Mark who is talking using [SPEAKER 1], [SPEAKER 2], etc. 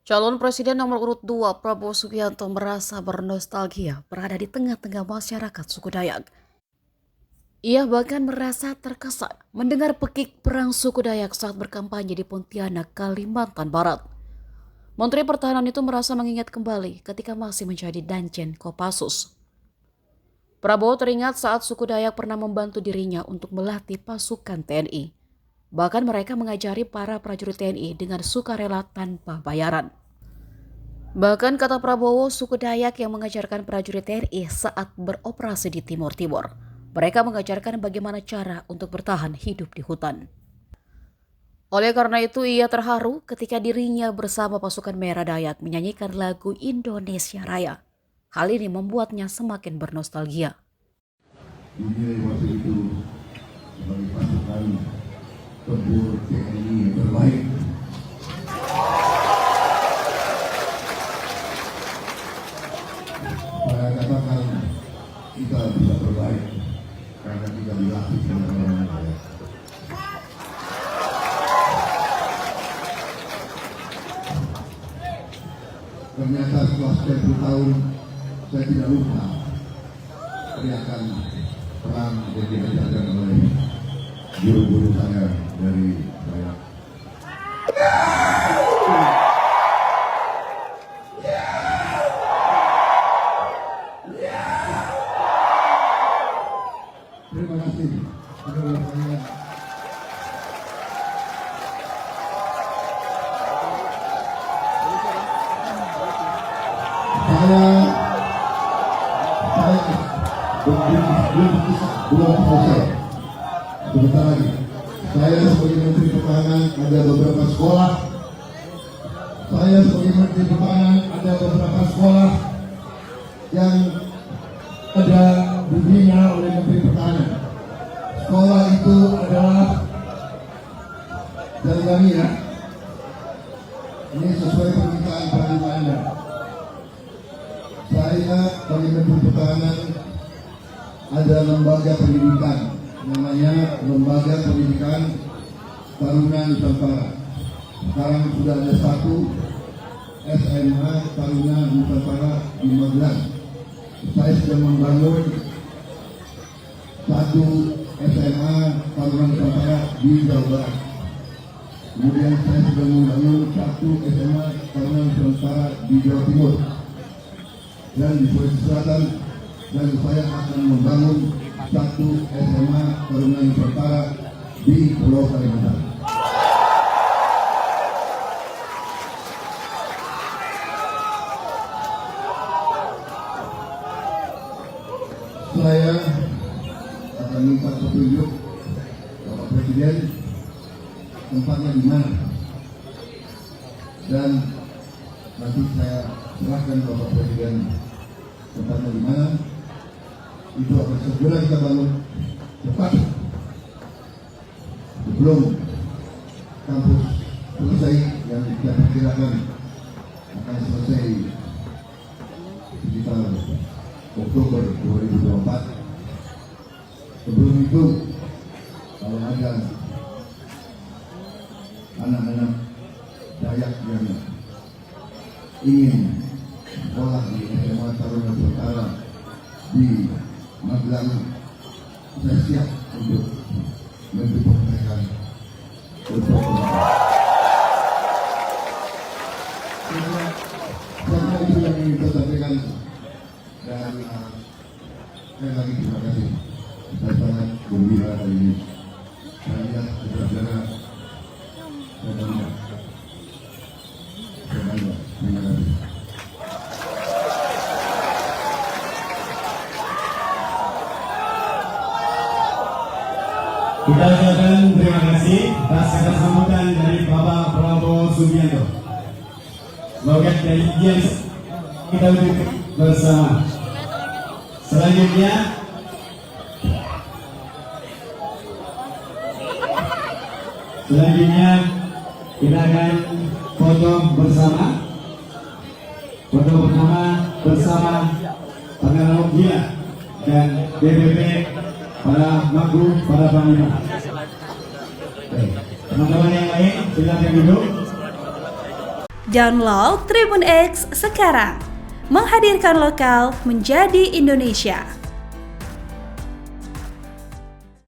[SPEAKER 1] Calon Presiden nomor urut 2 Prabowo Subianto merasa bernostalgia berada di tengah-tengah masyarakat suku Dayak. Ia bahkan merasa terkesan mendengar pekik perang suku Dayak saat berkampanye di Pontianak, Kalimantan Barat. Menteri Pertahanan itu merasa mengingat kembali ketika masih menjadi Danjen Kopassus. Prabowo teringat saat suku Dayak pernah membantu dirinya untuk melatih pasukan TNI. Bahkan mereka mengajari para prajurit TNI dengan sukarela tanpa bayaran. Bahkan kata Prabowo, suku Dayak yang mengajarkan prajurit TNI saat beroperasi di Timur Timur. Mereka mengajarkan bagaimana cara untuk bertahan hidup di hutan. Oleh karena itu ia terharu ketika dirinya bersama pasukan Merah Dayak menyanyikan lagu Indonesia Raya. Hal ini membuatnya semakin bernostalgia.
[SPEAKER 2] Dinilai waktu itu sebagai pasukan tempur TNI yang terbaik. Saya katakan kita bisa terbaik karena kita dilatih dengan orang lain. Ternyata setelah sekian puluh tahun saya tidak lupa teriakan perang yang diajarkan oleh guru-guru saya dari Dayak. Terima kasih. Belum selesai. Sebentar lagi. Saya sebagai Menteri Pertahanan ada beberapa sekolah. Yang ada dibina oleh Menteri Pertahanan. Sekolah itu adalah dari kami ya. Ini sesuai permintaan Panglima Anda. Saya sebagai Menteri Pertahanan ada lembaga pendidikan, namanya Lembaga Pendidikan Taruna Nusantara. Sekarang sudah ada satu SMA Taruna Nusantara di Magelang. Saya sudah membangun satu SMA Taruna Nusantara di Jawa Barat. Kemudian saya sudah membangun satu SMA Taruna Nusantara di Jawa Timur dan di Sulawesi Selatan. Dan saya akan membangun satu SMA Taruna Nusantara di Pulau Kalimantan. Saya akan minta petunjuk Bapak Presiden tempatnya di mana, dan nanti saya serahkan Bapak Presiden tempatnya di mana. Itu akan segera kita bangun cepat sebelum kampus selesai, yang kita perkirakan akan selesai sekitar Oktober 2024. Sebelum itu, kalau ada anak-anak Dayak yang ingin sekolah di SMA Taruna Nusantara di Magelang, saya siap untuk mendukung mereka untuk karena itu yang ingin saya sampaikan. Dan saya lagi terima kasih. Saya sangat gembira hari ini. Saya lihat saudara-saudara, saya bangga. Terima kasih.
[SPEAKER 3] Kita ucapkan terima kasih atas kata sambutan dari Bapak Prabowo Subianto. Semoga dari dia kita duduk bersama. Selanjutnya kita akan foto bersama. Foto pertama bersama Panglima Gila dan BPP para makhluk, para panglima. Oke, teman-teman yang lain silakan duduk.
[SPEAKER 4] Download Tribun X sekarang, menghadirkan lokal menjadi Indonesia.